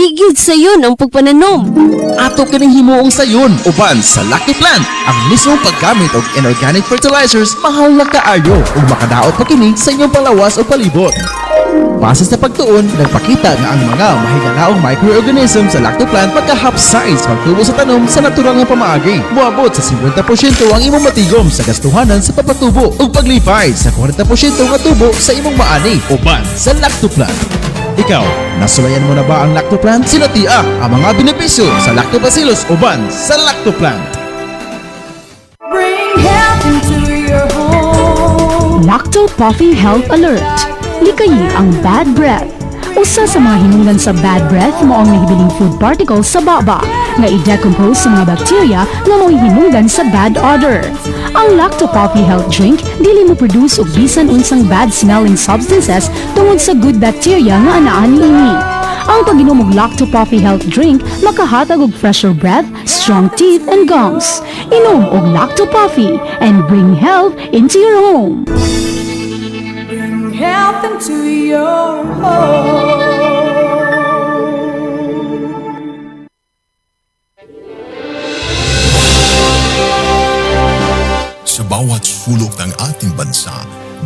Tigid sayon ang pagpananom. Ato kining himuong sayon uban sa Lucky Plant. Ang mismong paggamit og inorganic fertilizers mahal na kaayo ug makadaot pa kini sa inyong palawas o palibot. Base sa pagtuon, nagpakita nga ang mga mahigalaong microorganism sa lactoplant magka-half size pagtubo sa tanom sa natural nga pamaagi. Muabot sa 50% ang imong matigom sa gastuhanan sa papatubo ug paglipay sa 40% nga tubo sa imong maani uban sa lactoplant. Ikaw, nasulayan mo na ba ang lactoplant? Sinatiak ang mga benepisyo sa lactobacillus uban sa lactoplant. Bring health into your home. Lacto Puffy Health Alert. Likayi ang bad breath. Usa sa mga hinungdan sa bad breath mo ang nahibiling food particles sa baba nga i-decompose sa mga bacteria nga mo'y hinungdan sa bad odor. Ang Lacto Puffy Health Drink dili mo produce og bisan unsang bad smelling substances tungod sa good bacteria nga anaan niini. Ang pag-inom og Lacto Puffy Health Drink makahatag og fresher breath, strong teeth and gums. Inom og Lacto Puffy and bring health into your home. Bring health into your home. Sa bawat sulok ng ating bansa,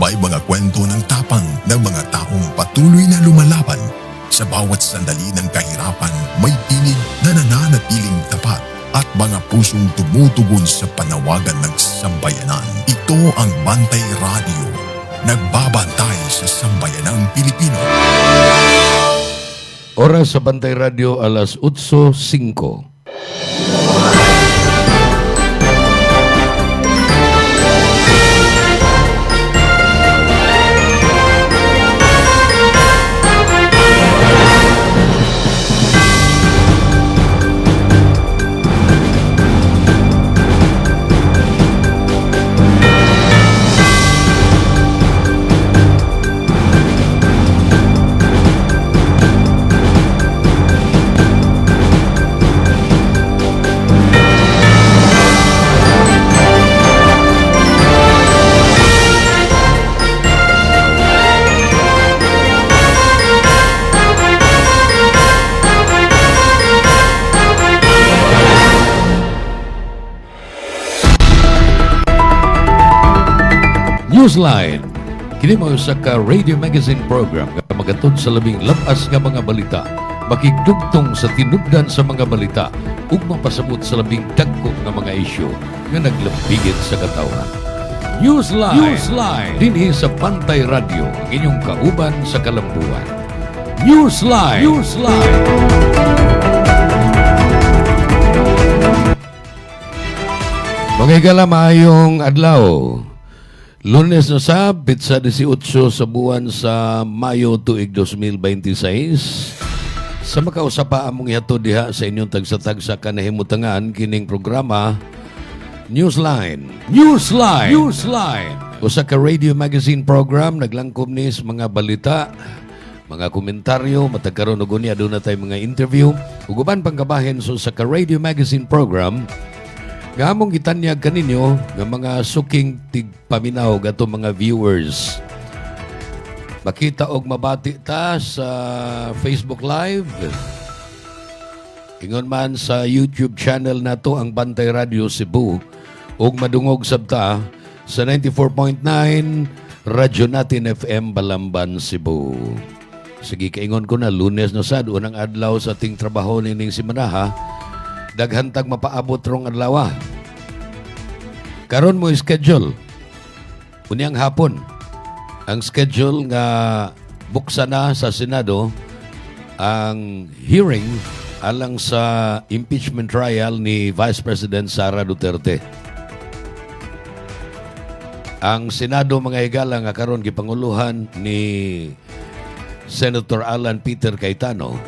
may mga kwento ng tapang ng mga taong patuloy na lumalaban. Sa bawat sandali ng kahirapan, may tinig na nananatiling tapat at mga pusong tumutugon sa panawagan ng sambayanan. Ito ang Bantay Radio, nagbabantay sa sambayanang Pilipino. Oras sa Bantay Radio, alas 8:05. Newsline. Kini mo sa ka radio magazine program nga magatod sa labing labas nga mga balita, makigdugtong sa tinubdan sa mga balita ug mapasabot sa labing dagko nga mga isyu nga naglambigit sa katawhan. Newsline. Dinhi sa Bantay Radio, ang inyong kauban sa kalambuan. Newsline. Mga higala, maayong adlaw. Lunes na sa pitsa 18 sa buwan sa Mayo tuig 2026. Sa makausapa among ihato diha sa inyong tagsa-tagsa kanahimutangan kining programa Newsline. Usa ka radio magazine program naglangkob ni sa mga balita, mga komentaryo, matagkaroon og unya aduna tay mga interview ug uban pang kabahin sa ka radio magazine program. Nga among gitanyag kaninyo ng mga suking tigpaminaw gato mga viewers. Makita og mabati ta sa Facebook Live. Ingon man sa YouTube channel nato ang Bantay Radio Cebu ug madungog sabta sa 94.9 Radyo Natin FM Balamban, Cebu. Sige, kaingon ko na Lunes na sad unang adlaw sa ating trabaho ning simanaha. Daghantag mapaabot rong adlaw. Karon mo schedule. Unyang hapon. Ang schedule nga buksan na sa Senado ang hearing alang sa impeachment trial ni Vice President Sara Duterte. Ang Senado mga higala nga karon gipanguluhan ni Senator Alan Peter Cayetano.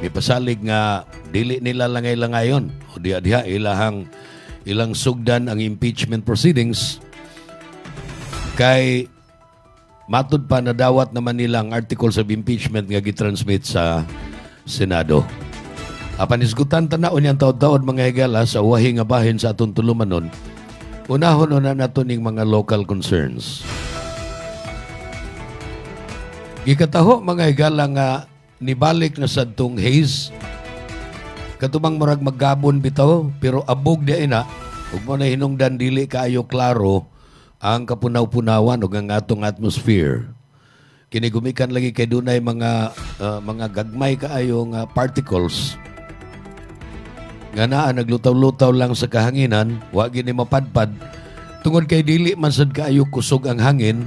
Mipasalig nga dili nila langay-langayon o diha ilang sugdan ang impeachment proceedings kay matud pa na dawat naman nila ang articles of impeachment nga gitransmit sa Senado. Apan isgutan tanaon yang taod-taod mga higala sa uwahi nga bahin sa atong tulumanon, unahon na nato ning mga local concerns. Gikataho mga higala nga nibalik na sa tong haze. Katubang murag maggabon bitaw, pero abog di ina, ug mo na hinungdan dili kaayo klaro ang kapunaw-punawan ug ang atong atmosphere. Kini gumikan lagi kay dunay mga gagmay kaayo nga particles nga naa naglutaw-lutaw lang sa kahanginan, wa gini mapadpad tungod kay dili man sad kaayo kusog ang hangin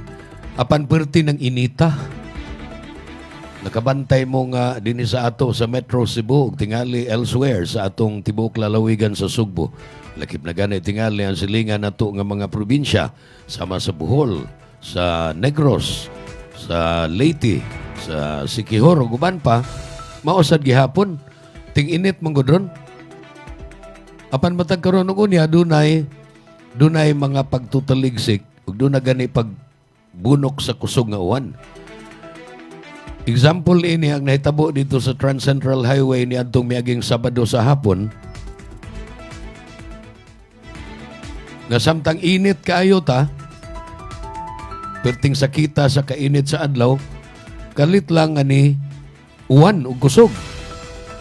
apan perti ng inita. Nakabantay mo nga dinhi sa ato sa Metro Cebu ug tingali elsewhere sa atong tibuok lalawigan sa Sugbo. Lakip na gani tingali ang silingan nato nga mga probinsya sama sa Bohol, sa Negros, sa Leyte, sa Siquijor ug uban pa mausad gihapon ting init man gud ron. Apan matag karon og unya dunay mga pagtutaligsik ug dunay gani pagbunok sa kusog nga uwan. Example ini ang nahitabo dito sa Trans Central Highway ni adtong miaging Sabado sa hapon. Nga samtang init kaayo ta, perting sakita sa kainit sa adlaw, kalit lang ani uwan ug kusog.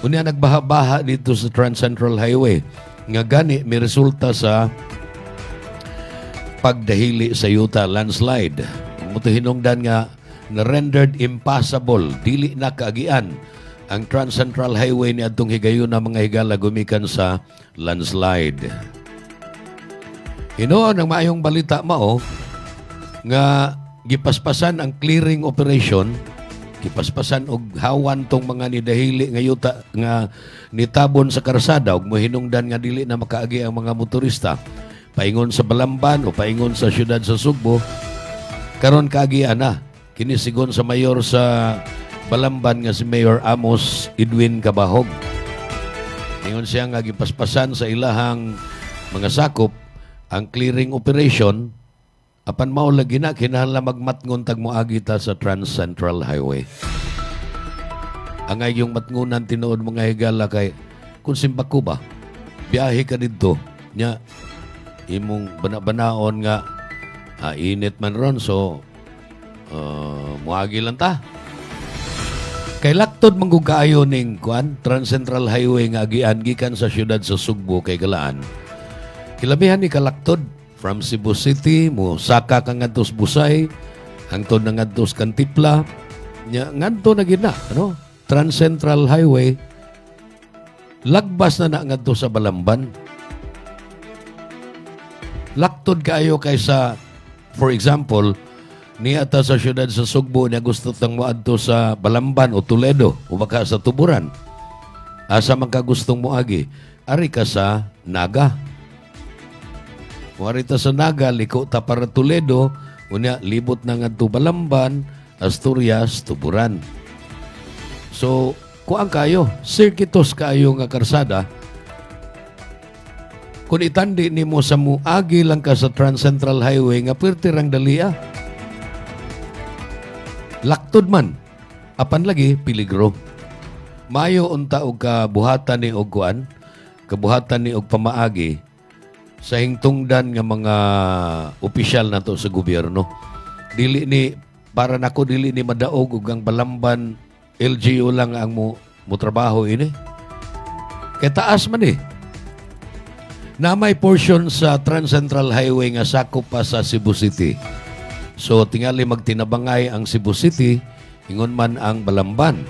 Unya nagbaha-baha dito sa Trans Central Highway. Nga gani may resulta sa pagdahili sa yuta, landslide. Muto hinungdan nga na-rendered impassable, dili na kaagian ang Trans Central Highway ni adtong higayon na mga higala gumikan sa landslide. Hinoon ang maayong balita mao nga gipaspasan ang clearing operation, gipaspasan og hawan tong mga nidahili nga yuta nga nitabon sa karsada ug mohinungdan nga dili na makaagi ang mga motorista paingon sa Balamban o paingon sa siyudad sa Sugbo. Karon kaagian na. Kini sigon sa mayor sa Balamban nga si Mayor Amos Edwin Cabahog. Ingon siya nga gipaspasan sa ilahang mga sakop ang clearing operation apan mao lagi na kinahanglan magmatngon tag moagi ta sa Trans Central Highway. Ang ayong matngunan tinuod mga higala kay kung simbako ba biyahe ka didto nya imong banabanaon nga init man ron so muagi lang ta. Kay laktod manggugaayo ning kuan Trans Central Highway nga agian gikan sa siyudad sa Sugbo kay Galaan. Kilabihan ni kalaktod from Cebu City mo saka ka ngadto sa Busay hangtod na ngadto sa Kantipla nya ngadto na gid na ano Trans Central Highway lagbas na ngadto sa Balamban. Laktod kaayo kaysa for example ni ata sa siyudad sa Sugbo niya gusto tang moadto sa Balamban o Toledo o baka sa Tuburan. Asa man ka gustong moagi, ari ka sa Naga. Kung ari ta sa Naga, liko ta para Toledo, unya libot na ngadto Balamban, Asturias, Tuburan. So, kuang kayo, circuitos kayo nga karsada. Kung itandi nimo sa muagi lang ka sa Trans Central Highway nga pirtirang dalia. Laktod man, apan lagi piligro. Mayo unta og kabuhatan ni og kuan, kabuhatan ni og pamaagi sa hingtungdan nga mga opisyal nato sa gobyerno. Dili ni para nako dili ni madaog og ang Balamban LGU lang ang mo trabaho ini. Kay taas man na may portion sa Trans Central Highway nga sakop pa sa Cebu City. So, tingali magtinabangay ang Cebu City, ingon man ang Balamban.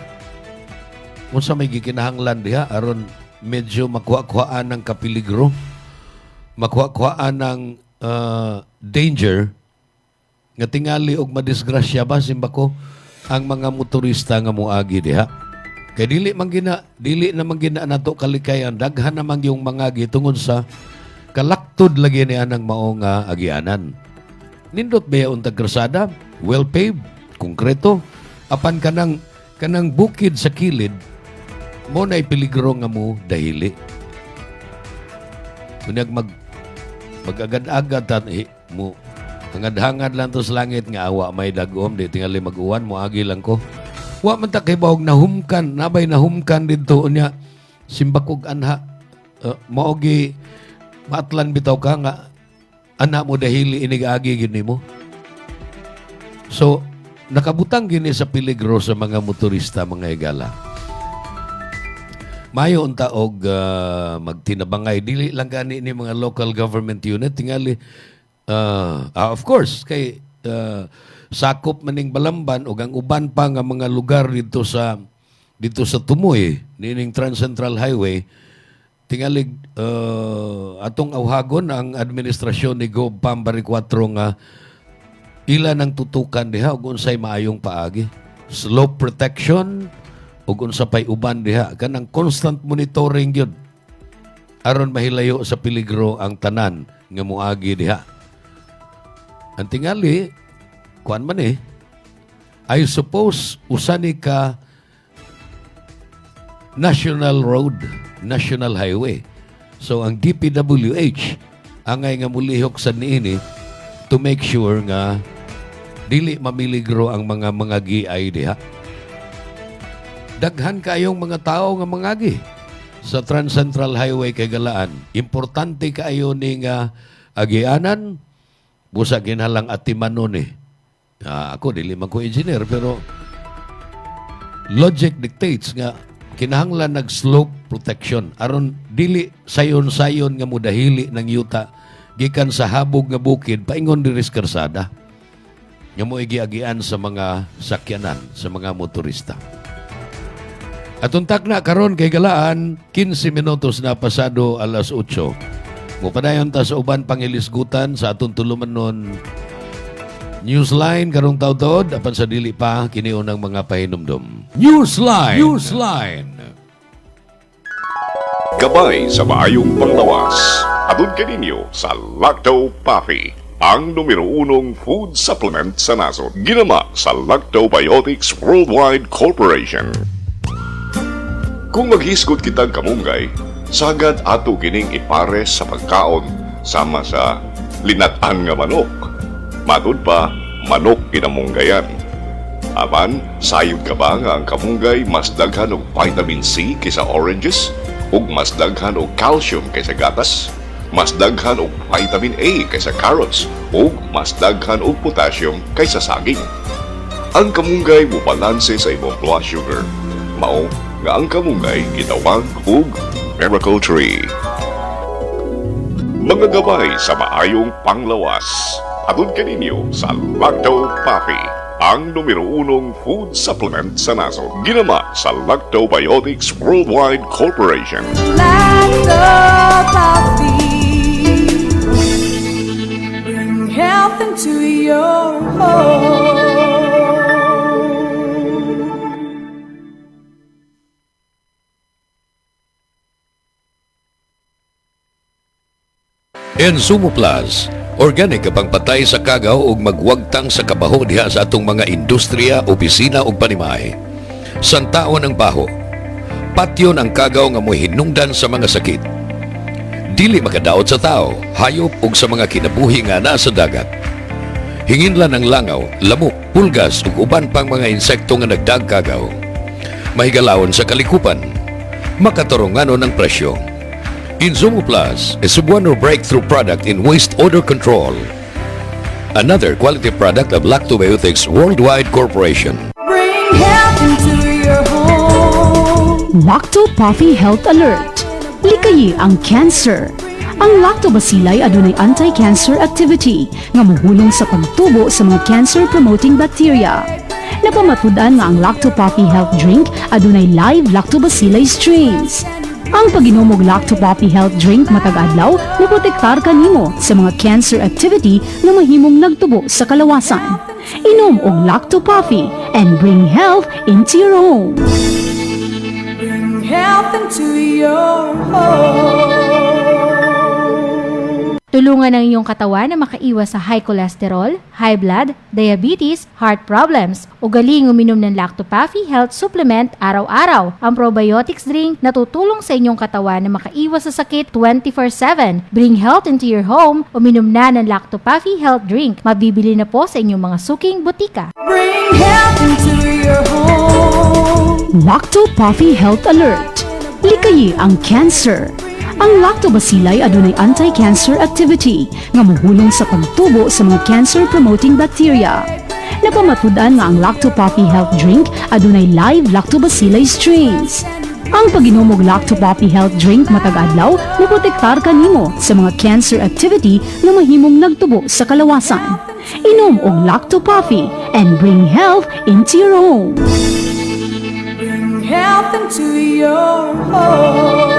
Kung sa may gikinahanglan diha, aron medyo makuha-kuhaan ng kapiligro, makuha-kuhaan ng danger, nga tingali og madisgrasya ba, simbako, ang mga motorista nga muagi diha. Kaya dili naman gina nato kalikayan, daghan naman yung mga gitungod sa kalaktod lagi niya ng maong agianan. Nindot ba yung tagrasada? Well-paved, konkreto. Apan kanang bukid sa kilid, mo na ipiligro nga mo dahili. Kunyag mag-agad-agad mo, hangad-hangad lang to sa langit nga awa may dagom, di tingali mag-uwan, mo agi lang ko. Wa man ta kay bawog nahumkan, nabay nahumkan dito unya simbakog anha. Maogi maatlan bitaw ka nga anak mo dahili inigaagi gini mo. So, nakabutang gini sa peligro sa mga motorista, mga higala. Mayo unta og magtinabangay dili lang gani ni mga local government unit tingali of course kay sakop maning Balamban ug ang uban pa nga mga lugar dito sa Tumoy nining Trans Central Highway tingali atong awhagon ang administrasyon ni Gob Pambari 4 nga ila nang tutukan diha ug unsay maayong paagi, slope protection ug unsa pay uban diha, kanang constant monitoring gyud aron mahilayo sa peligro ang tanan nga moagi diha. Ang tingali kuan man I suppose usani ka national road, national highway. So ang DPWH angay nga mulihok sa niini to make sure nga dili mamiligro ang mga GI diha. Daghan kayong mga tao nga mangagi sa Trans Central Highway kay Galaan. Importante kayo ni nga agianan busa ginhalang atimanon ako dili man ko engineer pero logic dictates nga kinahanglan nag-slope protection aron dili sayon-sayon nga mudahili ng yuta gikan sa habog nga bukid paingon diri sa karsada nga mo igiagian sa mga sakyanan, sa mga motorista. At untak na karon kay Galaan 15 minutos na pasado alas 8. Mupadayon ta sa uban pangilisgutan sa atong tulumanon Newsline karong taud-taud apan sa dili pa kini unang mga pahinumdom. Newsline. Gabay sa maayong panglawas. Atun kaninyo sa Lacto Puffy, ang numero 1 food supplement sa nasod. Ginama sa Lactobiotics Worldwide Corporation. Kung maghisgot kitang kamunggay, sagad ato kining ipares sa pagkaon sama sa linatan nga manok. Matud pa, manok kinamunggayan. Apan, sayod ka ba nga ang kamunggay mas daghan og vitamin C kaysa oranges? Ug mas daghan og calcium kaysa gatas? Mas daghan og vitamin A kaysa carrots? Ug mas daghan og potassium kaysa saging? Ang kamunggay mo balanse sa imong blood sugar. Mao nga ang kamunggay gitawag og Miracle Tree. Mga gabay sa maayong panglawas. Atun kaninyo sa Lacto Puffy, ang numero 1 food supplement sa nasod. Ginama sa Lactobiotics Worldwide Corporation. Lacto Puffy, bring health into your home. Ensumo Plus, organic kapang patay sa kagaw ug magwagtang sa kabaho diha sa atong mga industriya, opisina ug panimahe. Santaon ang baho. Patyon ang kagaw nga mo'y hinungdan sa mga sakit. Dili makadaot sa tao, hayop ug sa mga kinabuhi nga naa sa dagat. Hinginlan ang langaw, lamok, pulgas ug uban pang mga insekto nga nagdagkagaw. Mahigalawon sa kalikupan. Makatarunganon ang presyo. Insumo Plus is a one breakthrough product in waste odor control. Another quality product of Lactobiotics Worldwide Corporation. Bring health into your home. Lacto Puffy Health Alert. Likayi ang cancer. Ang lactobacilli adunay anti-cancer activity nga mohulong sa pagtubo sa mga cancer-promoting bacteria. Napamatud-an nga ang Lacto Puffy Health Drink adunay live lactobacilli strains. Ang pag-inom og Lacto Puffy Health Drink matag adlaw naprotektar kanimo sa mga cancer activity nga mahimong nagtubo sa kalawasan. Inom og Lacto Puffy and bring health into your home. Bring health into your home. Tulungan ang iyong katawan na makaiwas sa high cholesterol, high blood, diabetes, heart problems. Ugaling uminom ng Lacto Puffy Health Supplement araw-araw. Ang probiotics drink na tutulong sa inyong katawan na makaiwas sa sakit 24/7. Bring health into your home. Uminom na ng Lacto Puffy Health Drink. Mabibili na po sa inyong mga suking butika. Bring health into your home. Lacto Puffy Health Alert. Likayi ang cancer. Ang lactobacilli adunay anti-cancer activity nga mohulong sa pagtubo sa mga cancer-promoting bacteria. napamatudan nga ang Lacto Poppy Health Drink adunay live lactobacillus strains. Ang pag-inom og Lacto Poppy Health Drink matag adlaw moprotektar kanimo sa mga cancer activity nga mahimong nagtubo sa kalawasan. Inom og Lacto Poppy and bring health into your home. Bring health into your home.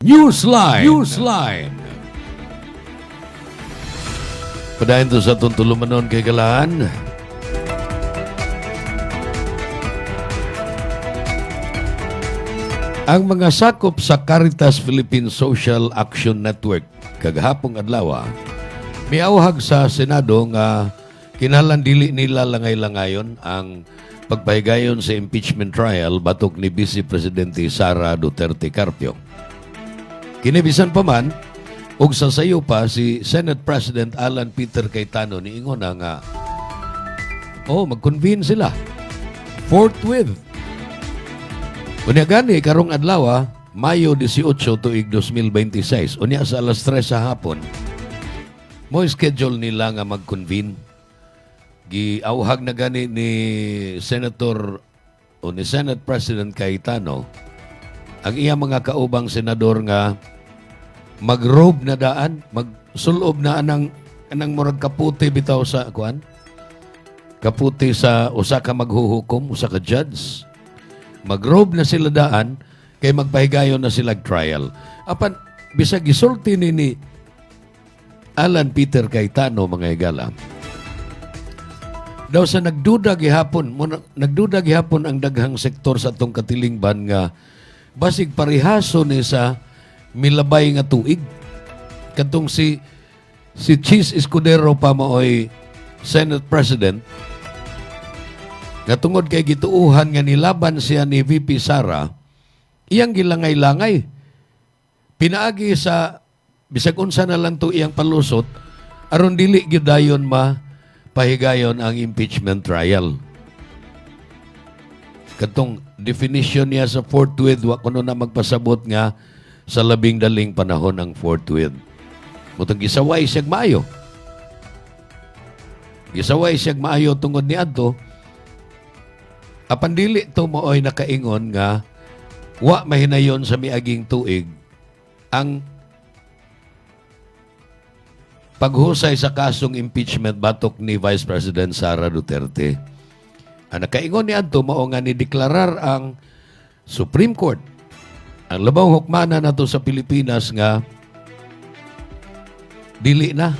Newsline. Padayon to sa tuntulumanon kay Galaan. Ang mga sakop sa Caritas Philippine Social Action Network kagahapong adlaw miawhag sa Senado nga kinahanglan dili nila langay-langayon ang pagpahigayon sa impeachment trial batok ni Vice Presidente Sara Duterte Carpio. Kinibisan pa man ug sasayo pa si Senate President Alan Peter Cayetano niingon na nga mag-convene sila forthwith. Unya gani karong adlaw, Mayo 18 tuig 2026, unya sa alas 3 sa hapon, mo schedule nila nga mag-convene. Giauhag na gani ni Senator o ni Senate President Cayetano ang iya mga kaubang senador nga mag-robe na daan, magsulob na anang murag kaputi bitaw sa kuan. Kaputi sa usa ka maghuhukom, usa ka judge. Mag-robe na sila daan, kay magpahigayon na sila trial. Apan, bisag gisulti ni Alan Peter Cayetano, mga higala, daw sa nagduda gihapon ang daghang sektor sa atong katilingban nga basig parihaso ni sa milabay nga tuig. Katong si Chis Escudero pa maoy Senate President, nga tungod kay gituuhan nga nilaban siya ni VP Sara, iyang gilangay-langay. Pinaagi sa bisag unsa na lang to iyang palusot aron dili gyud dayon pahigayon ang impeachment trial. Katong definition niya sa forthwith, wa kuno na magpasabot nga sa labing daling panahon ang forthwith. Mutong gisaway siyag maayo. Gisaway siyag maayo tungod ni adto. Apan dili to mooy nakaingon nga wa mahinayon sa miaging tuig ang paghusay sa kasong impeachment batok ni Vice President Sara Duterte. Ang nakaingon ni adto mao nga ni deklarar ang Supreme Court ang labang hukmanan nato sa Pilipinas nga dili na.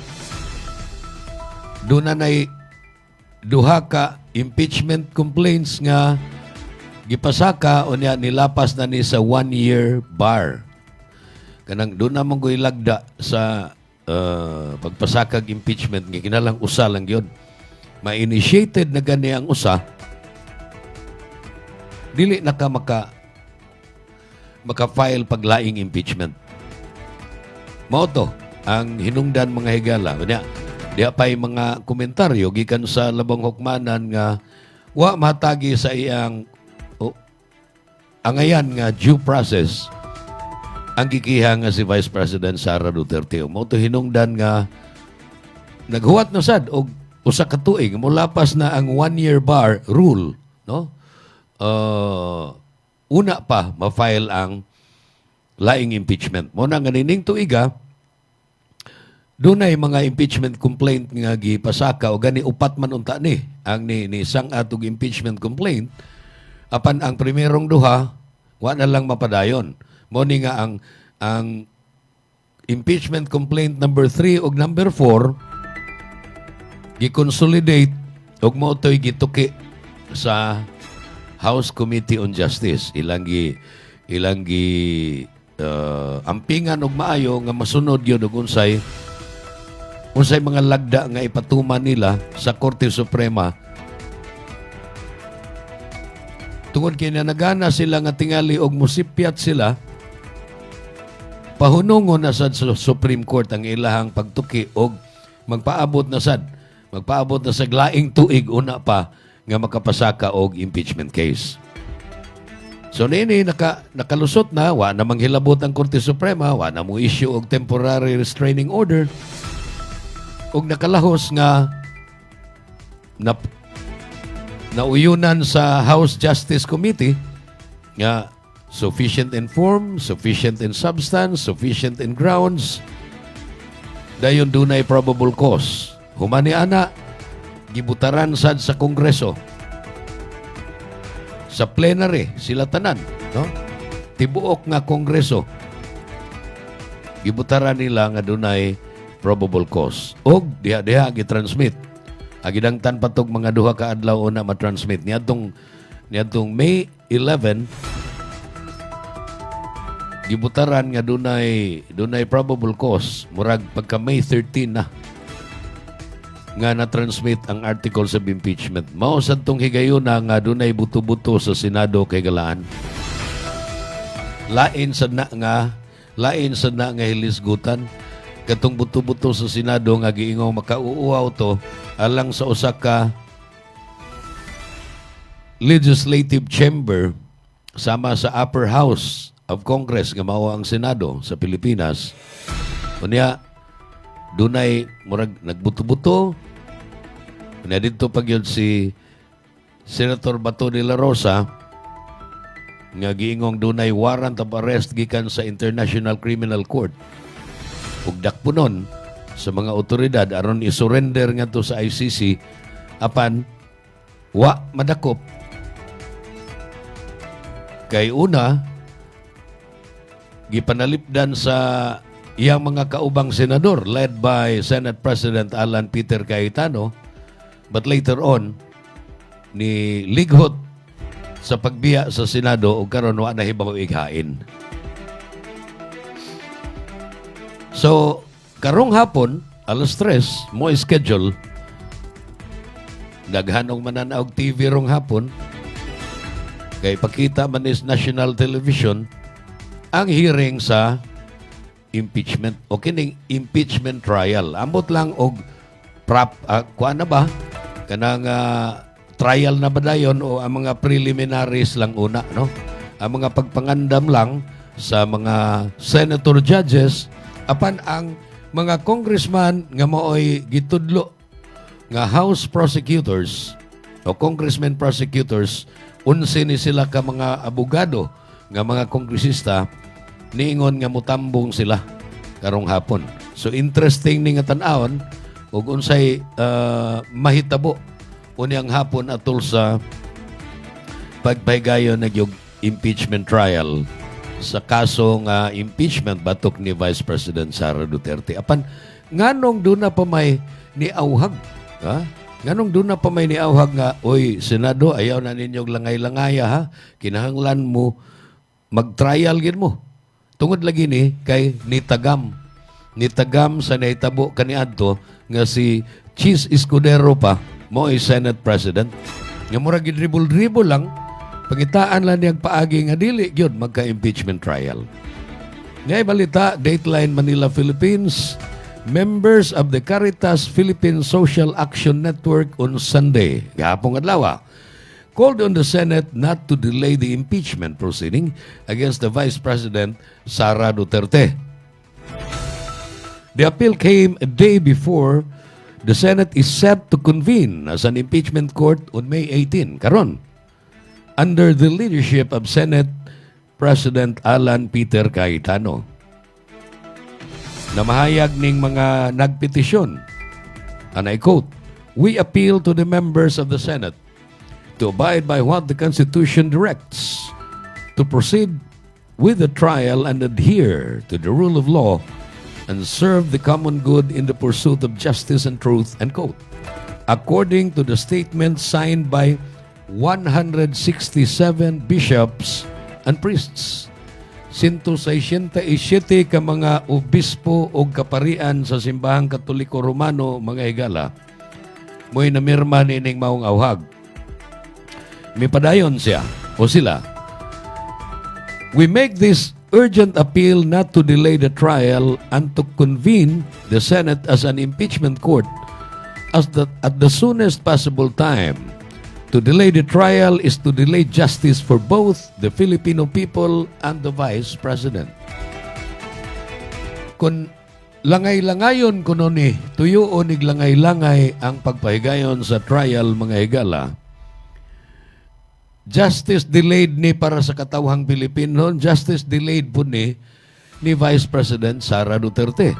Doon na duha ka impeachment complaints nga gipasaka o niya nilapas na ni sa 1-year bar. Kanang doon na mong ilagda sa pagpasakag impeachment nga kinalang usa lang yun. Ma-initiated na gani ang usa, dili na ka maka-file paglaing impeachment. Mao to ang hinungdan mga higala. Kanya, diya pa'y mga komentaryo gikan sa labang hukmanan nga wa matagi sa iyang angayan nga due process ang gikiha nga si Vice President Sara Duterte. Mao to hinungdan nga naghuwat na sad og usa ka tuig mulapas na ang 1-year bar rule, no? Una pa ma-file ang laing impeachment. Mo na nga nining tuiga dunay mga impeachment complaint nga gipasaka o gani upat man unta ni ang ni sang atog impeachment complaint apan ang primerong duha wa na lang mapadayon. Mo ni nga ang impeachment complaint number 3 ug number 4 gi-consolidate ug mo toy gituki sa House Committee on Justice. Ilang ampingan og maayo nga masunod gyud og unsay mga lagda nga ipatuman nila sa Korte Suprema. Tungod kay nagana sila nga tingali og musipyat sila, pahunungon na sad sa Supreme Court ang ilahang pagtuki og magpaabot na sa glaing tuig una pa nga makapasaka og impeachment case. So nini nakalusot na, wa na manghilabot ang Korte Suprema, wa na mo issue og temporary restraining order. og nakalahos nga nauyunan sa House Justice Committee nga sufficient in form, sufficient in substance, sufficient in grounds, dayon dunay probable cause. Humani ana, gibutaran sad sa Kongreso. Sa plenary, sila tanan, no? Tibuok nga Kongreso. Gibutaran nila nga dunay probable cause. Og diha-diha gitransmit. Agidangtan patog mga duha ka adlaw una matransmit. Niadtong May 11 gibutaran nga dunay probable cause murag pagka May 13 na nga na-transmit ang articles of impeachment. Mao sad tong higayuna nga dunay buto-buto sa Senado kay galaan. Lain sad na nga hilisgutan katong buto-buto sa Senado nga giingong makauuaw to alang sa usa ka legislative chamber sama sa upper house of Congress nga mao ang Senado sa Pilipinas. Unya dunay murag nagbuto-buto. Unya didto pa gyud si Senator Bato de la Rosa nga giingong dunay warrant of arrest gikan sa International Criminal Court. Ug dakpunon sa mga otoridad aron i-surrender ngadto sa ICC apan wa madakop. Kay una gipanalipdan sa iyang mga kaubang senador led by Senate President Alan Peter Cayetano, but later on ni lighot sa pagbiya sa Senado ug karon wa na hibaw ighain. So karong hapon alas 3 mo schedule daghanong mananaog TV rong hapon kay pakita man is national television ang hearing sa impeachment o kining impeachment trial. Ambot lang og kuan na ba kanang trial na ba dayon o ang mga preliminaries lang una, no? Ang mga pagpangandam lang sa mga senator judges apan ang mga congressman nga maoy gitudlo nga house prosecutors o congressmen prosecutors unsi ni sila ka mga abogado nga mga kongresista niingon nga mutambong sila karong hapon. So interesting ni nga tan-awon ug unsay mahitabo unyang hapon atol sa pagpaygayon nagyog impeachment trial sa kaso nga impeachment batok ni Vice President Sara Duterte. Apan nganong doon na pa may niauhag, ha? Nganong doon na pa may niauhag nga, oy, Senado, ayaw na ninyong langay-langaya, ha? Kinahanglan mo mag-trial gid mo. Tungod lagi ni kay nitagam sa naitabo kaniadto nga si Chis Escudero pa mo ay Senate President. Nga murag dribble-dribble lang pangitaan lang niyang paagi nga dili gyud magka-impeachment trial. Ngay balita, Dateline Manila, Philippines, members of the Caritas Philippine Social Action Network on Sunday, gahapon adlaw, called on the Senate not to delay the impeachment proceeding against the Vice President Sara Duterte. The appeal came a day before the Senate is set to convene as an impeachment court on May 18, karon, under the leadership of Senate President Alan Peter Cayetano. Namahayag ning mga nagpetisyon, and I quote, "We appeal to the members of the Senate to abide by what the Constitution directs, to proceed with the trial and adhere to the rule of law and serve the common good in the pursuit of justice and truth," end quote. According to the statement signed by 167 bishops and priests, 167 ka mga obispo o kaparian sa simbahang Katoliko Romano, mga higala, mo'y namirma nining maong awhag. May padayon siya o sila. "We make this urgent appeal not to delay the trial and to convene the Senate as an impeachment court at the soonest possible time. To delay the trial is to delay justice for both the Filipino people and the Vice President." Kung Langay-langayon kuno ni tuyo o niglangay-langay ang pagpahigayon sa trial mga higala. Justice delayed ni para sa katawhang Pilipino, justice delayed po ni Vice President Sara Duterte.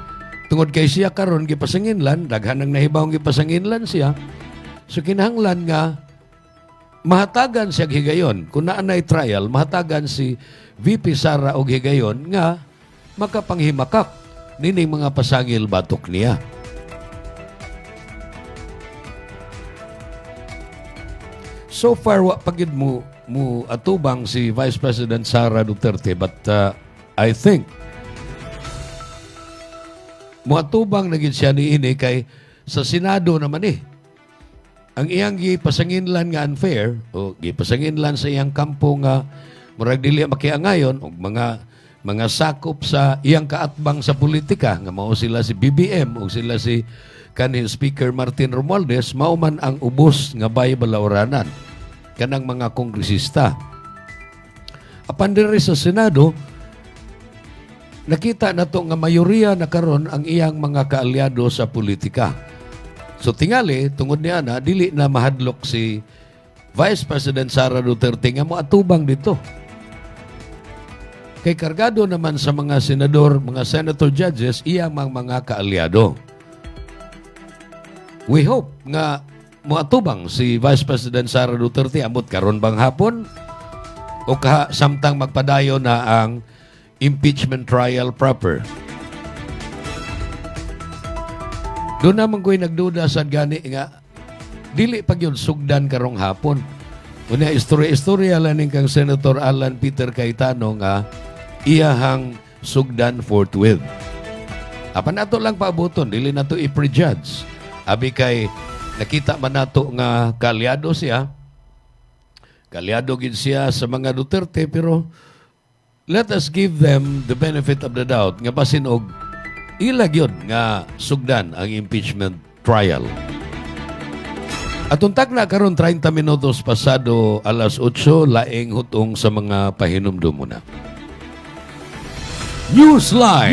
Tungod kay siya karon gipasanginlan, daghan ang nahibawong gipasanginlan siya. So kinahanglan nga mahatagan siya higayon. Kung naanay trial, mahatagan si VP Sara og higayon nga makapanghimakak nining mga pasangil batok niya. So far, wa pagid mo atubang si Vice President Sara Duterte, but I think mo atubang na gid siya niini kay sa Senado naman ang iyang gipasanginlan nga unfair o gipasanginlan sa iyang kampo nga murag dili makiangayon og mga sakop sa iyang kaatbang sa politika nga mao sila si BBM o sila si kanhi Speaker Martin Romualdez, mao man ang ubos nga bay balawranan kanang mga kongresista. Apan diri sa Senado, nakita nato nga mayoriya na karon ang iyang mga kaalyado sa politika. So tingali, tungod niya na, dili na mahadlok si Vice President Sara Duterte nga moatubang dito. Kay kargado naman sa mga senador, mga senator judges, iyang mga kaalyado. We hope nga moatubang si Vice President Sara Duterte amot karon bang hapon o samtang magpadayon na ang impeachment trial proper. Doon naman ko'y nagduda sa gani nga dili pag yun sugdan karong hapon. Una istorya laning kang Senator Alan Peter Cayetano nga iyahang sugdan forthwith. Apan nato lang paabuton, dili nato i-prejudge. Abi kay nakita man nato nga kaalyado siya. Kaalyado gid siya sa mga Duterte, pero let us give them the benefit of the doubt nga basin og ilag yun nga sugdan ang impeachment trial. At untag na karon 30 minutos pasado alas 8, laing hutong sa mga pahinumdum muna. Newsline.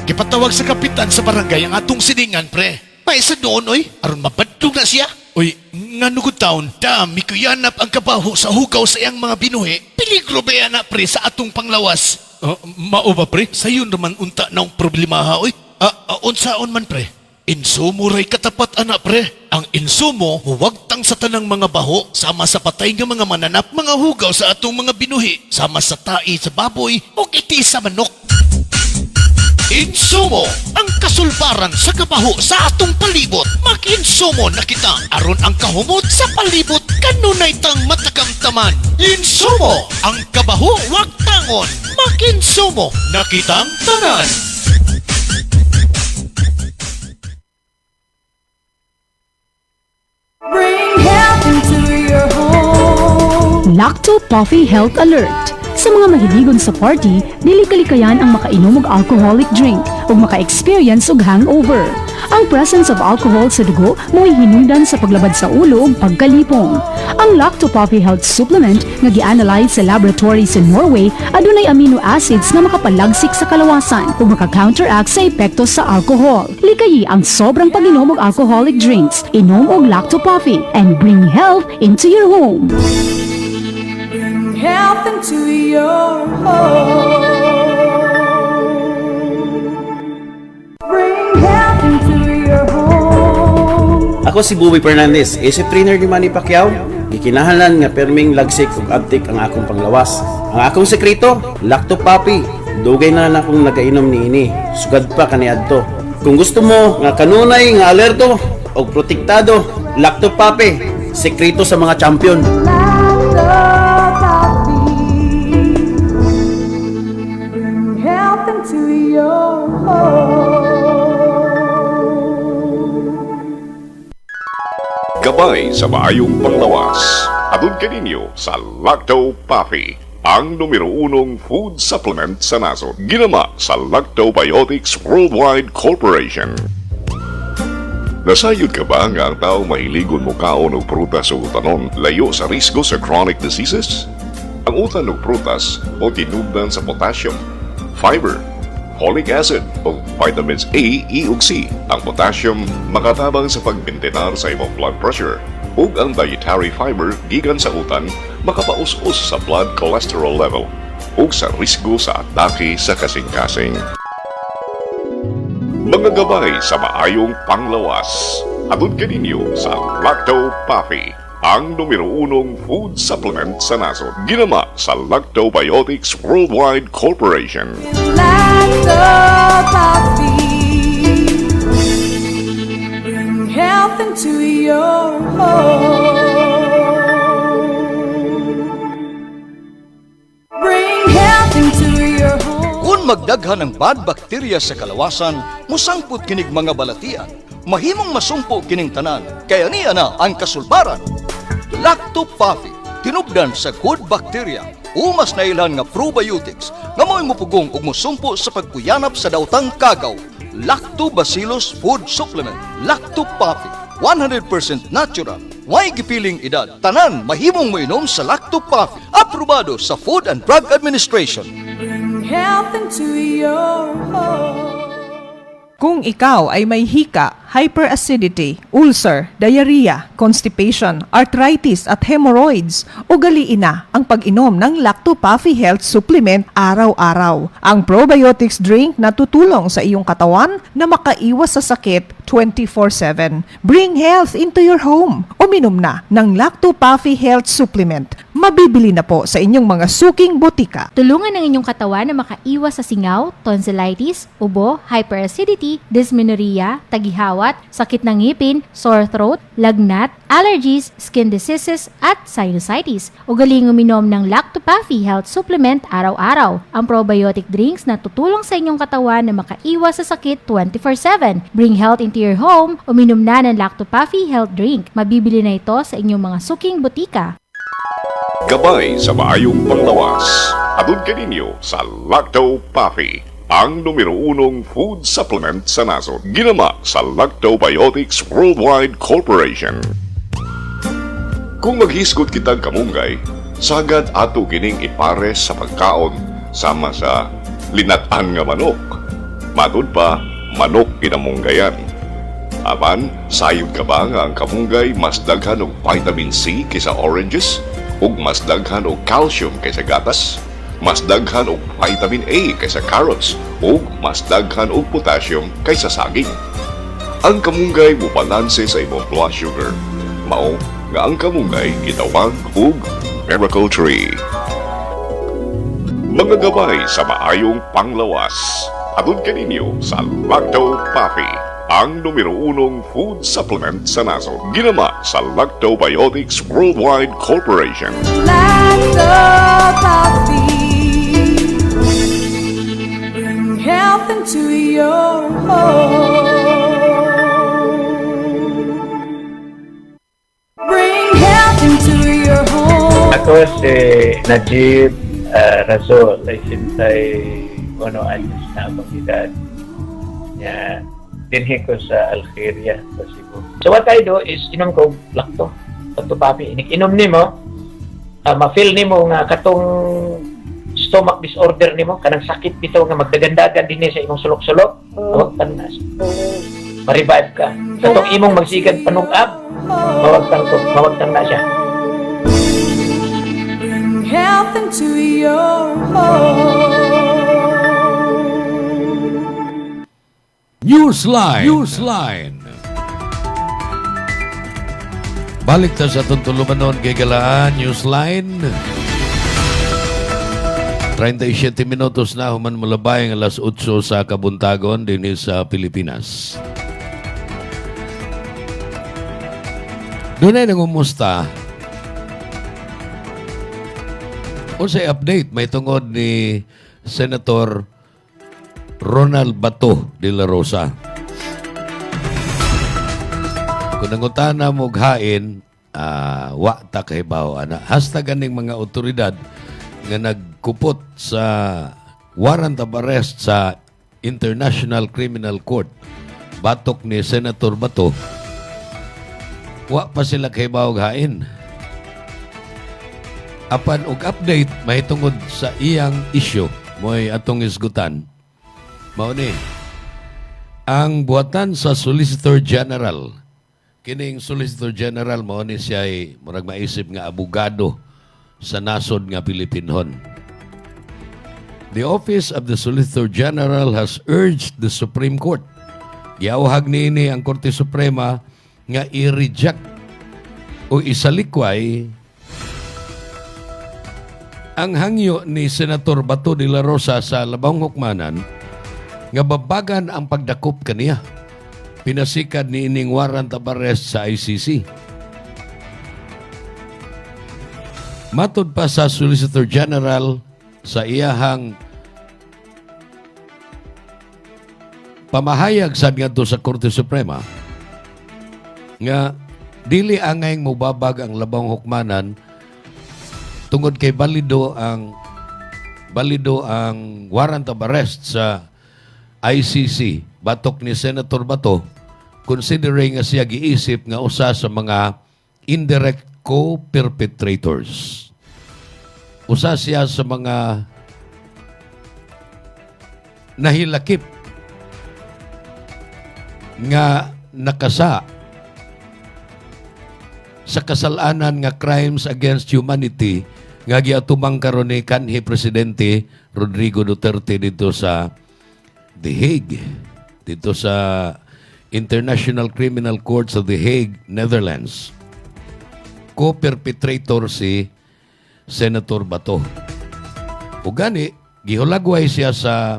Gipatawag sa kapitan sa barangay ang atong siningan, pre. Paisa doon, oy. Aron mabadtog na siya. Oy, nga nugod taon, dami ko yanap ang kabaho sa hugaw sa iyang mga binuhi. Peligro ba yan na, pre, sa atong panglawas? Mao ba, pre? Sayon naman unta na ang problema, ha, oy. Unsaon man, pre? Insumo ray katapat, anak, pre. Ang insumo, huwag tang sa tanang mga baho, sama sa patay nga mga mananap, mga hugaw sa atong mga binuhi, sama sa tai sa baboy, o iti sa manok. Insumo, ang kasulbaran sa kabaho sa atong palibot. Mag-insumo na kita, aron ang kahumot sa palibot, kanunay tang matagamtaman. Insumo, ang kabaho wag tangon. Mag-insumo na kitang tanan. Bring health into your home. Lacto Puffy Health Alert. Sa mga mahiligon sa party, dili kalikayan ang makainom og alcoholic drink ug maka-experience og hangover. Ang presence of alcohol sa dugo mo'y hinungdan sa paglabad sa ulo ug pagkalipong. Ang Lacto Puffy Health Supplement nga gi-analyze sa laboratory sa Norway adunay amino acids nga makapalagsik sa kalawasan ug maka-counteract sa epekto sa alcohol. Likayi ang sobrang pag-inom og alcoholic drinks. Inom og Lacto Puffy and bring health into your home. Bring health into your home. Bring health into your home. Ako si Buboy Fernandez, isip trainer ni Manny Pacquiao. Gikinahanglan nga perming lagsik ug abtik ang akong panglawas. Ang akong sekreto, Lacto Puffy. Dugay na akong nagainom niini. Sugad pa kaniadto. Kung gusto mo nga kanunay nga alerto og protektado, Lacto Puffy, sekreto sa mga champion. Bring health into your home. Gabay sa maayong panglawas. Adun kaninyo sa Lacto Puffy, ang numero 1 food supplement sa naso. Ginama sa Lactobiotics Worldwide Corporation. Nasayod ka ba nga ang tao mahiligon mo kaon og prutas o utanon layo sa risgo sa chronic diseases? Ang utan og prutas o tinubdan sa potassium, fiber, folic acid o vitamins A, E ug C. Ang potassium makatabang sa pagbintenar sa imong blood pressure ug ang dietary fiber gikan sa utan makapaus-us sa blood cholesterol level ug sa risgo sa atake sa kasing-kasing. Mga gabay sa maayong panglawas. Atod kaninyo sa Lacto Puffy, ang numero 1 food supplement sa nasod. Ginama sa Lactobiotics Worldwide Corporation. Lacto Puffy, bring health into your home. Bring health into your home. Kung magdaghan ng bad bacteria sa kalawasan, musangput kinig mga balatian. Mahimong masumpo kining tanan, kaya niya na ang kasulbaran. Lacto Puffy, tinubdan sa good bacteria, umas na ilan nga probiotics, nga mo'y mupugong ug musumpo sa pagkuyanap sa dautang kagaw. Lactobacillus Food Supplement, Lacto Puffy, 100% natural. May gipiling edad, tanan mahimong moinom sa Lacto Puffy, aprobado sa Food and Drug Administration. Bring health into your home. Kung ikaw ay may hika, hyperacidity, ulcer, diarrhea, constipation, arthritis at hemorrhoids, ugaliin na ang pag-inom ng Lacto Puffy Health Supplement araw-araw. Ang probiotics drink na tutulong sa iyong katawan na makaiwas sa sakit 24/7. Bring health into your home. Uminom na ng Lacto Puffy Health Supplement. Mabibili na po sa inyong mga suking botika. Tulungan ang inyong katawan na makaiwas sa singaw, tonsillitis, ubo, hyperacidity, dysmenorrhea, tagihawat, sakit ng ngipin, sore throat, lagnat, allergies, skin diseases, at sinusitis. Ugaling uminom ng Lacto Puffy Health Supplement araw-araw. Ang probiotic drinks na tutulong sa inyong katawan na makaiwas sa sakit 24/7. Bring health into your home. Uminom na ng Lacto Puffy Health Drink. Mabibili na ito sa inyong mga suking botika. Gabay sa maayong panglawas. Atod kaninyo sa Lacto Puffy, ang numero 1 food supplement sa nasod. Ginama sa Lactobiotics Worldwide Corporation. Kung maghisgot kitang kamunggay, sagad ato kining ipares sa pagkaon sama sa linatan nga manok. Matud pa, manok kinamunggayan. Apan, sayod ka ba nga ang kamunggay mas daghan og vitamin C kaysa oranges? Ug mas daghan og calcium kaysa gatas? Mas daghan og vitamin A kaysa carrots? Ug mas daghan og potassium kaysa saging? Ang kamunggay mubalanse sa imong blood sugar. Mao nga ang kamunggay gitawag og miracle tree. Mga gabay sa maayong panglawas. Atod kaninyo sa Lacto Puffy, ang numero 1 food supplement sa nasod. Ginama sa Lactobiotics Worldwide Corporation. Lacto Puffy, bring health into your home. Bring health into your home. Ako si Najib Razol, ay sintay 1 anyos na akong edad. Yan. Dinhi ko sa Algeria, sa Cebu. So what I do is, inom ko Lacto Puffy. Inom nimo, ma-feel nimo nga katong stomach disorder nimo, kanang sakit bitaw nga magdagandagan dinhi sa imong sulok-sulok, mawagtan na. Ma-revive ka. Katong imong magsigan panungab, mawagtan na siya. Bring health into your home. Newsline. Balik ta sa tuntulumanon kay Galaan, Newsline. 37 minutos na human mulabay ang alas 8 sa Kabuntagon din sa Pilipinas. Doon ay nangumusta. O sa update, may tungod ni Senator Ronald Bato de la Rosa. Kung nangutana mo hain, wa ta kahibaw ana. Hasta ganing mga otoridad nga nagkupot sa warrant of arrest sa International Criminal Court. Batok ni Senator Bato, wa pa sila kahibaw hain. Apan og update mahitungod sa iyang issue mo'y atong isgutan. Mao ni. Ang buhatan sa Solicitor General. Kining Solicitor General mao ni siya ay murag maisip nga abogado sa nasod nga Pilipinhon. The Office of the Solicitor General has urged the Supreme Court. Giawhag niini ang Korte Suprema nga i-reject o isalikway ang hangyo ni Senator Bato de la Rosa sa Labang Hukmanan nga babagan ang pagdakop kaniya. Pinasikad ni ining warrant of arrest sa ICC. Matod pa sa Solicitor General sa iyahang pamahayag sad ngadto sa Korte Suprema nga dili angay mobabag ang Labang Hukmanan tungod kay balido ang warrant of arrest sa ICC batok ni Senator Bato considering nga siya giisip nga usa sa mga indirect co-perpetrators. Usa siya sa mga nahilakip nga nakasa sa kasalanan nga crimes against humanity nga giatubang karon ni kanhi Presidente Rodrigo Duterte dito sa The Hague, dito sa International Criminal Court sa The Hague, Netherlands. Co-perpetrator si Senator Bato. Ugani, gihulagway siya sa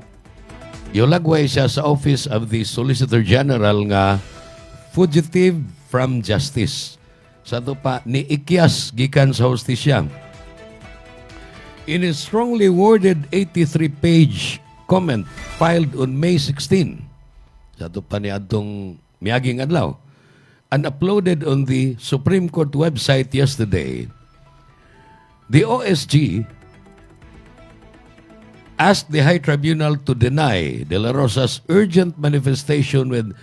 Office of the Solicitor General nga fugitive from justice. Sa ito pa, niikyas gikan sa hostisya. In a strongly worded 83-page comment filed on May 16, sa ito pa ni adtong miaging adlaw, and uploaded on the Supreme Court website yesterday, the OSG asked the High Tribunal to deny De La Rosa's urgent manifestation with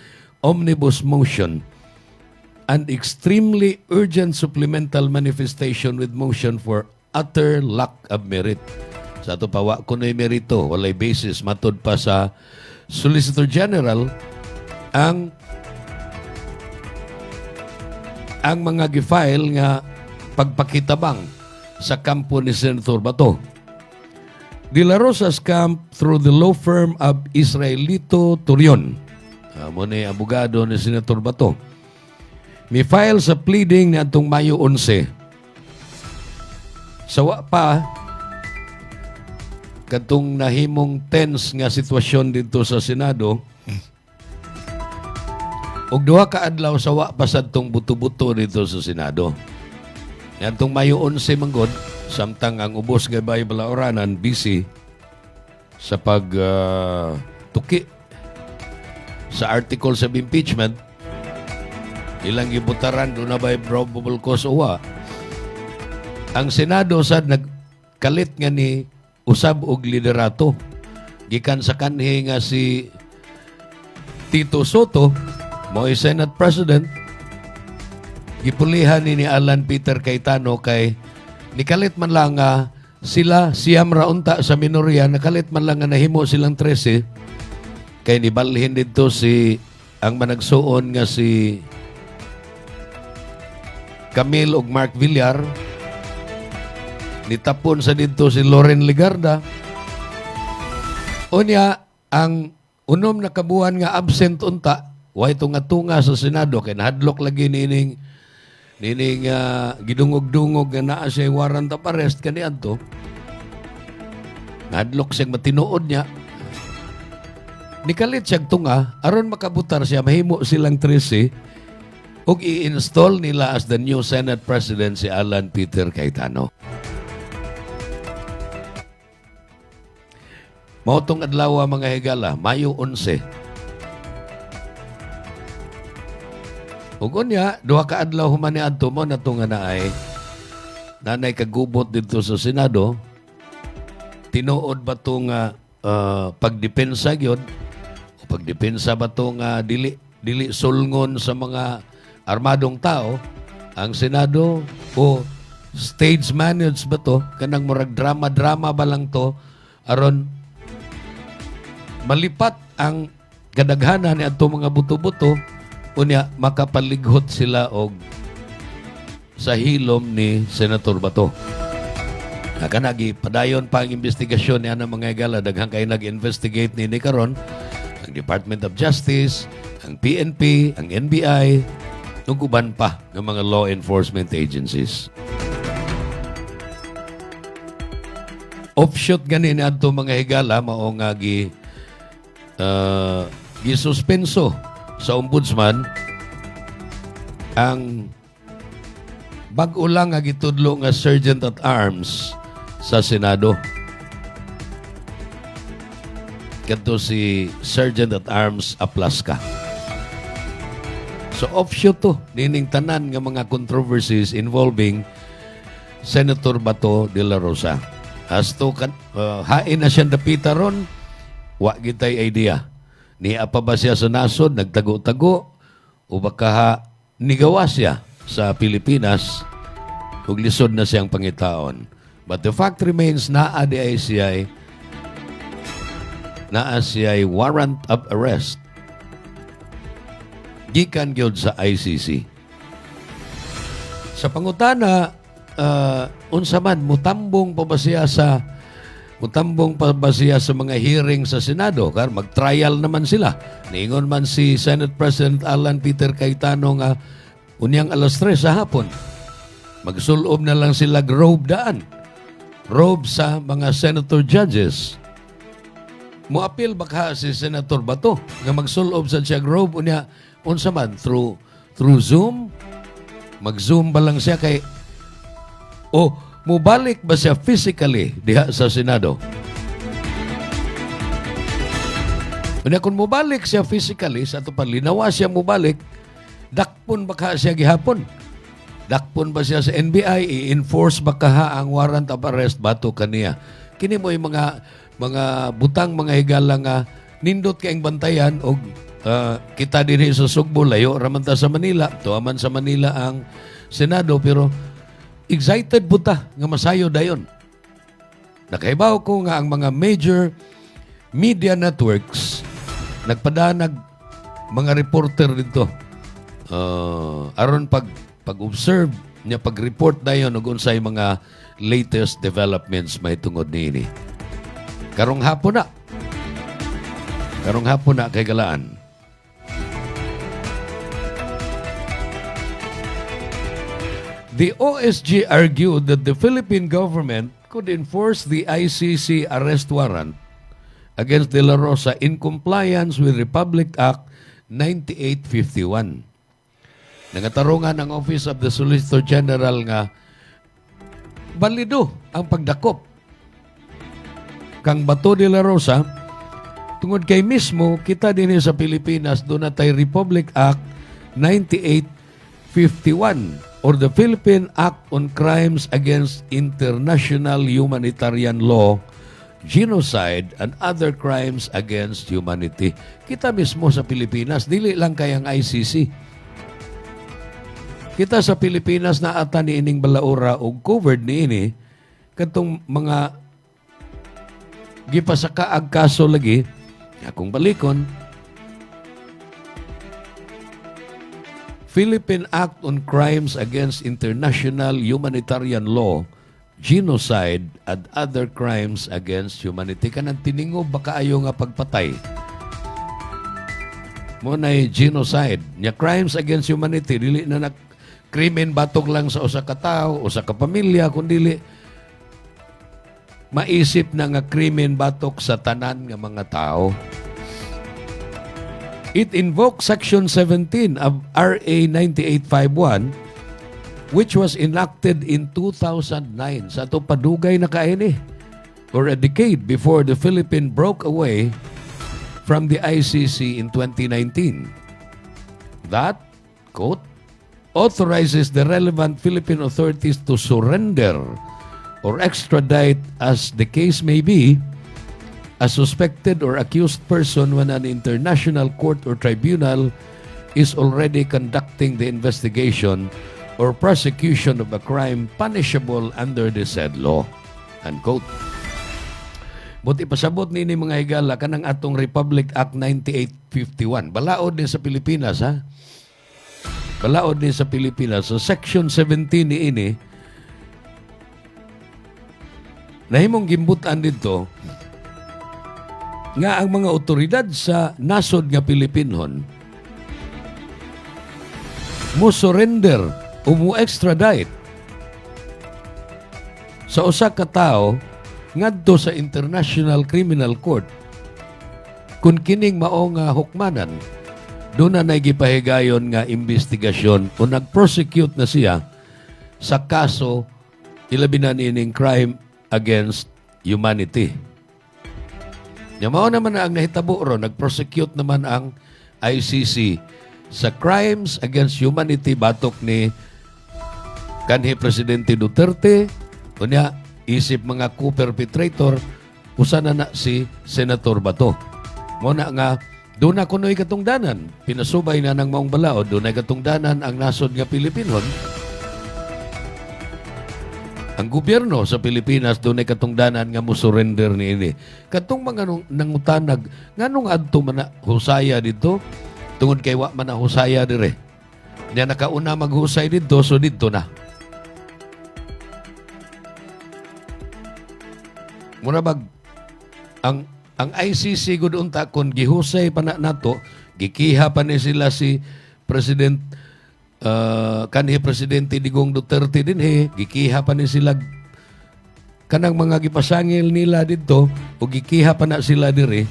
omnibus motion and extremely urgent supplemental manifestation with motion for utter lack of merit. Sa ito pa, wa kuno'y merito, walay basis, matod pa sa Solicitor General, ang mga gifile nga pagpakitabang sa kampo ni Senator Bato. De La Rosa's camp through the law firm of Israelito Turion. Mo ni abogado ni Senator Bato. May file sa pleading ni atong Mayo 11. Sawa pa, katong nahimong tense nga sitwasyon dito sa Senado, og duha ka adlaw sawa pa sad tong buto-buto dito sa Senado. Yan tong Mayo 11 manggod, samtang ang ubos nga bay balaoranan busy sa tuki sa articles of impeachment, ilang gibutaran doon na bay probable cause o wa. Ang Senado sad nagkalit nga ni usab og liderato gikan sa kanhi nga si Tito Soto, mo'y Senate President, gipulihan ni Alan Peter Cayetano kay nikalit man lang siyam raunta sa minorya, nakalit man lang nahimo silang 13 kay nibalhin dito ang managsuon nga si Camille ug Mark Villar, nitapon sa dito si Loren Legarda. Unya, ang unom na kabuhan nga absent unta, way tunga-tunga sa Senado, kay nahadlok lagi nining gidungog-dungog nga naa siya warrant of arrest kaniadto. Nahadlok siyang matinuod niya. Nikalit siyang tunga, aron makabutar siya, mahimo silang 13, ug i-install nila as the new Senate President si Alan Peter Cayetano. Mautong adlaw mga higala, Mayo 11. Ug unya, duha ka adlaw human ni adto mo nato nga naay nanay kagubot dito sa Senado. Tinuod ba to nga pagdepensa gyud o pagdepensa ba to nga dili sulngon sa mga armadong tao ang Senado o stage managed ba to kanang murag drama ba lang to aron malipat ang kadaghanan ni ato mga buto-buto, unya makapalighot sila og sa hilom ni Senator Bato. Nakanagi, padayon pa ang investigasyon niya ng mga higala, daghang kayo nag-investigate ni karon, ang Department of Justice, ang PNP, ang NBI, ug uban pa ng mga law enforcement agencies. Offshoot ganin adto mga higala mao nga gisuspenso sa ombudsman ang bag-o lang nga gitudlo nga Sergeant at Arms sa Senado. Kadto si Sergeant at Arms Aplaska. So offshoot to, nining tanan nga mga controversies involving Senator Bato de la Rosa. As to hain na siyang dapita ron, wa gitay idea. Ni apa ba siya sa nasod, nagtago-tago, o baka nigawa siya sa Pilipinas, ug lisod na siyang pangitaon. But the fact remains, naa di ay siya'y warrant of arrest gikan gyud sa ICC. Sa pangutana, unsa man mutambong pa ba siya sa mga hearing sa Senado? Kar mag-trial naman sila. Niingon man si Senate President Alan Peter Cayetano nga unyang 3:00 sa hapon. Magsulob na lang sila robe sa mga senator judges. Muapil baka si Senator Bato nga magsulob sa siya robe unya unsa man through Zoom. Mag-Zoom ba lang siya kay mubalik ba siya physically diha sa Senado? Unya kung mubalik siya physically sa tupan linawa siya mubalik, dakpon baka siya gihapon. Dakpon ba siya sa NBI, i-enforce ba kaha ang warrant of arrest bato kaniya? Kini mo yung mga butang mga higala nga nindot kaing bantayan og kita dinhi sa Sugbo, layo raman ta sa Manila, tuaman sa Manila ang Senado, pero excited buta nga masayo dayon. Nakaibaw ko nga ang mga major media networks nagpadanag mga reporter dito aron pag-observe niya, pag-report dayon og unsay mga latest developments may tungod niini. Karong hapon na kay galaan. The OSG argued that the Philippine government could enforce the ICC arrest warrant against De La Rosa in compliance with Republic Act 9851. Nangatarungan ang Office of the Solicitor General nga balido ang pagdakop kang Bato de la Rosa tungod kay mismo kita din sa Pilipinas doon na tay Republic Act 9851 or the Philippine Act on Crimes Against International Humanitarian Law, Genocide, and Other Crimes Against Humanity. Kita mismo sa Pilipinas, dili lang kayang ICC. Kita sa Pilipinas na ata ni ining balaura o covered ni ini katong mga gipasaka ag kaso lagi, akong balikon, Philippine Act on Crimes Against International Humanitarian Law, Genocide, and Other Crimes Against Humanity. Kanang tiningob baka ayo nga pagpatay. Muna'y genocide. Nya crimes against humanity, dili na krimen batok lang sa usa ka tawo, usa ka pamilya, kundi maisip na nga krimen batok sa tanan nga mga tao. It invokes Section 17 of RA 9851, which was enacted in 2009. Sa ito padugay na kaini, or a decade before the Philippines broke away from the ICC in 2019. That, quote, authorizes the relevant Philippine authorities to surrender or extradite, as the case may be, a suspected or accused person when an international court or tribunal is already conducting the investigation or prosecution of a crime punishable under the said law. Unquote. Buti pasabot ni mga higala kanang atong Republic Act 9851. Balaod din sa Pilipinas, ha? Balaod din sa Pilipinas. So, Section 17 ni ini, nahimong gimbutan dito nga ang mga otoridad sa nasod nga Pilipinon mo surrender o mo extradite sa usa ka tawo ngadto sa International Criminal Court kung kining mao nga hukmanan doon na gipahigayon nga investigasyon o nag-prosecute na siya sa kaso ilabi na nining crime against humanity. Nya mao naman na ang nahitabo ron, nag-prosecute naman ang ICC sa crimes against humanity batok ni kanhi Presidente Duterte, kunya isip mga co-perpetrator, usa na si Senator Bato. Mo na nga, doon na kuno'y katungdanan. Pinasubay na ng maong balaod, doon ay katungdanan ang nasod nga Pilipinon. Ang gobyerno sa Pilipinas, doon ay katungdanan nga mo surrender ni ini. Katong mga nangutanag, nga nung adto man na husaya dito, tungod kay wa man na husaya dire. Niya nakauna maghusay dito, so dito na. Muna bag, ang ICC gud unta kon gihusay pa na nato, gikiha pa ni sila si President kanhi Presidente Digong Duterte dinhi, gikiha pa ni sila kanang mga gipasangil nila dito o gikiha pa na sila diri.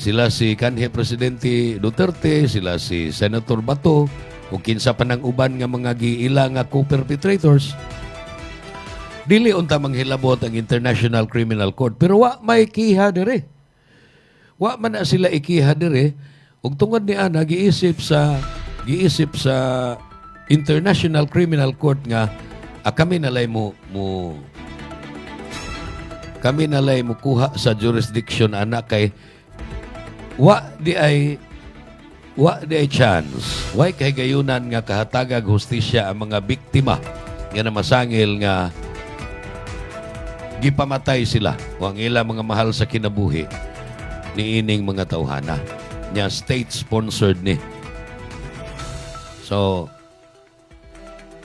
Sila si kanhi Presidente Duterte, sila si Senator Bato, o kinsa pa ng uban nga mga giila nga co-perpetrators. Dili unta manghilabot ang International Criminal Court, pero wa may kiha dire. Wa man na sila ikiha dire, ug tungod ni ana giisip sa International Criminal Court nga kami nalay mo kuha sa jurisdiction ana kay wa di ay chance. Wa kay gayunan nga kahatagag hustisya ang mga biktima nga namasangil nga gipamatay sila o ang ilang mga mahal sa kinabuhi ni ining mga tawhana nya state-sponsored ni. So,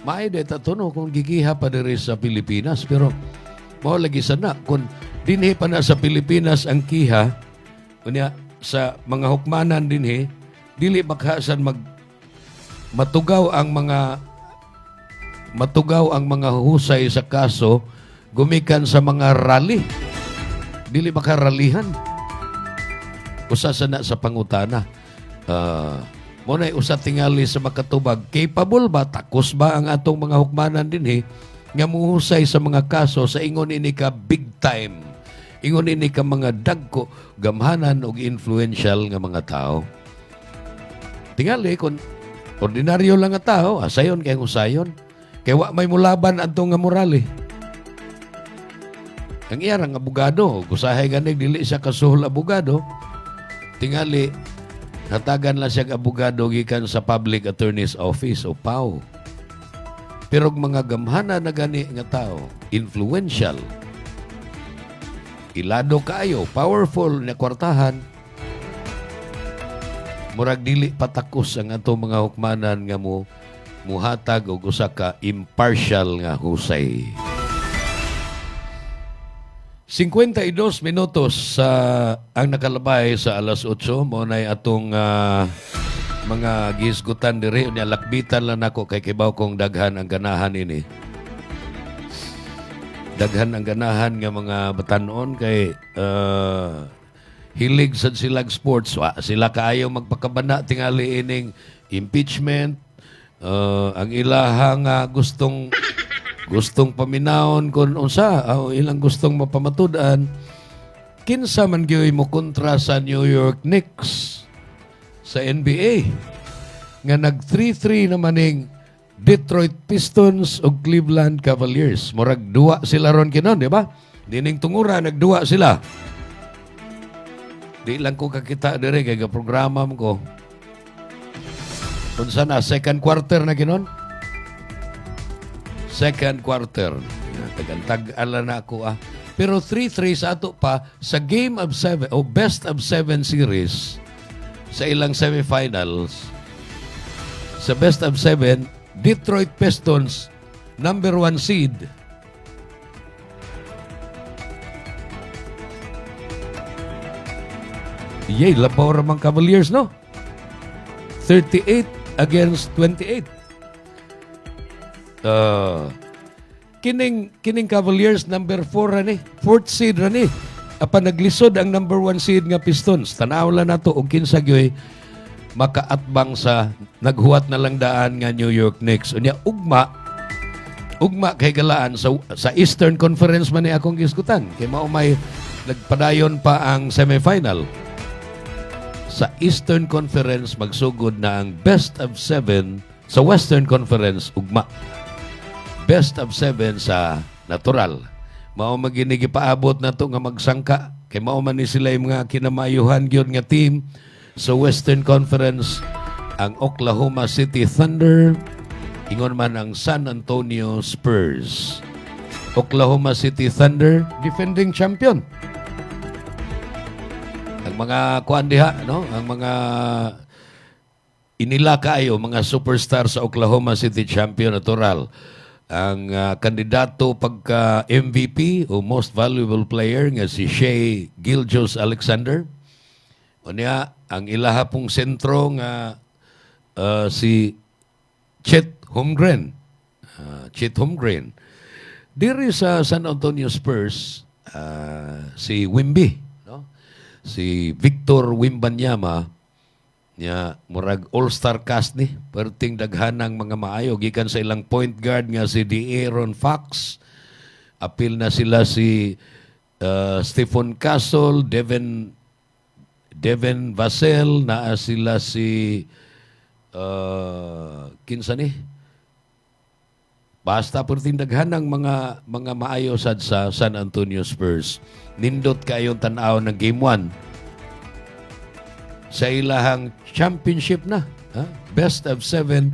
maayde tatuno kung gigiha pa diri sa Pilipinas, pero mao lagi sana kung dinhi pa na sa Pilipinas ang kiha unya sa mga hukmanan dinhi, dili bakasan matugaw ang mga husay sa kaso gumikan sa mga rally. Dili makaralihan. Usa sana sa pangutana. Muna'y usa tingali sa makatubag. Capable ba? Takos ba ang atong mga hukmanan dinhi nga muhusay sa mga kaso sa ingon ini ka big time? Ingon ini ka mga dagko, gamhanan o influential nga mga tao. Tingali kung ordinaryo lang nga tao, asayon kay usayon. Kay wa may mulaban adto nga morale. Ang iyang abogado, gusahay ganig dili siya kasuhol abogado, tingali hatagan lang siya abogado gikan sa Public Attorney's Office o PAO. Pero mga gamhana na gani nga tao, influential, ilado kaayo, powerful na kwartahan, murag dili patakos ang ato mga hukmanan nga muhatag o usa ka impartial nga husay. 52 minutos ang nakalabay sa alas 8. Muna'y atong mga gisgutan diri. Unya lakbitan lang ako kay kibaw kong daghan ang ganahan ini. Daghan ang ganahan nga mga batanon kay hilig sa silag sports. Sila kaayo magpakabana tingali ining impeachment. Ang ilahang gustong paminahon kung unsa ilang gustong mapamatudan kinsa man gyoy mo kontra sa New York Knicks sa NBA nga nag 3-3 naman ning Detroit Pistons o Cleveland Cavaliers. Murag duwa sila ron kinon, di ba? Dining tungura nagduwa sila. Di lang ko kakita dire kay programa ko. Unsa na second quarter na kinon? Second quarter. Tag-ala na ako Pero 3-3 sa ato pa sa game of 7 o best of 7 series sa ilang semifinals. Sa best of 7, Detroit Pistons number 1 seed. Yay, labaw ramang Cavaliers, no? 38 against 28. Kining Cavaliers number 4 rani, 4th seed rani. Apan naglisod ang number 1 seed nga Pistons. Tanaw lang nato og kinsa gyoy makaatbang sa naghuwat na lang daan nga New York Knicks. Unya ugma kay galaan sa Eastern Conference man ni akong giskutan. Kay mao may nagpadayon pa ang semifinal. Sa Eastern Conference magsugod na ang best of 7 sa Western Conference ugma. Best of 7 sa natural. Mao magini gipaabot na to nga magsangka kay mao man ni sila yung mga kinamayuhan gyud nga team sa Western Conference, ang Oklahoma City Thunder, ingon man ang San Antonio Spurs. Oklahoma City Thunder, defending champion. Ang mga kuan diha, no? Ang mga inila kaayo, mga superstar sa Oklahoma City champion natural. Ang kandidato pagka MVP o Most Valuable Player nga si Shai Gilgeous-Alexander. O niya, ang ilaha pong sentro nga si Chet Holmgren. Chet Holmgren. Diri sa San Antonio Spurs, si Wimby, no? Si Victor Wembanyama, niya murag all-star cast ni, perting daghanang mga maayo gikan sa ilang point guard nga si De'Aaron Fox. Apil na sila si Stephen Castle, Devin Vassell, naa sila si kinsa ni? Basta perting daghanang mga maayo sad sa San Antonio Spurs. Nindot kayong tan-aw ng game 1 sa ilahang championship na. Best of 7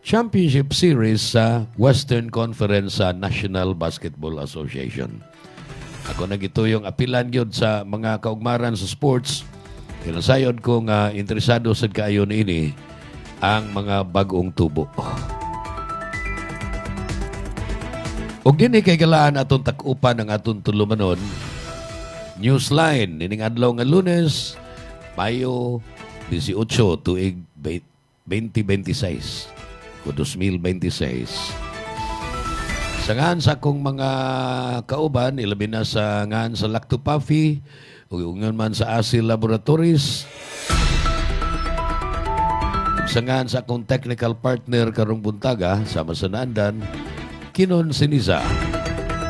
championship series sa Western Conference sa National Basketball Association. Ako nagituyong apilan yun sa mga kaugmaran sa sports. Kinasayod ko nga interesado sa kaayon ini ang mga bagong tubo. Og din kay galaan atong takupan ng atong tulumanon. Newsline nining adlaw nga Lunes, Mayo 18 tuig 2026 o 2026. Sa ngan sa akong mga kauban, ilabi na sa ngan sa Lacto Puffy, o ngan man sa Asil Laboratories, sa ngan sa akong technical partner karong buntaga, sama sa Naandan, Kinon Siniza.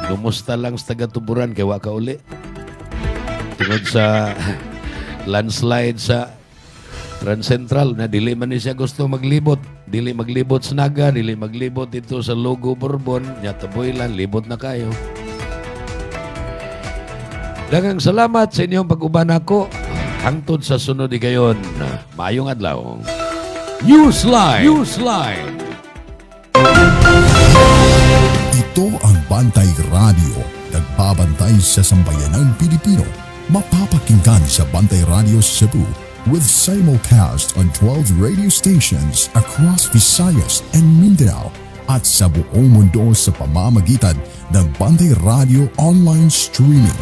Kumusta lang sa taga-tuburan kay waka uli. Tungod sa landslide sa Trans Central na dili man ni siya gusto maglibot. Dili maglibot sa Naga, dili maglibot dito sa Logo Bourbon. Nya taboy lang, libot na kayo. Daghang salamat sa inyong pag-uban ako. Hangtod sa sunod di gayon. Maayong adlaw. Newsline. Ito ang Bantay Radio, nagbabantay sa sambayanang Pilipino. Mapapakinggan sa Bantay Radio Cebu with simulcast on 12 radio stations across Visayas and Mindanao at sa buong mundo sa pamamagitan ng Bantay Radio online streaming.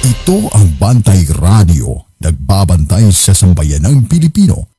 Ito ang Bantay Radio, nagbabantay sa sambayanang Pilipino.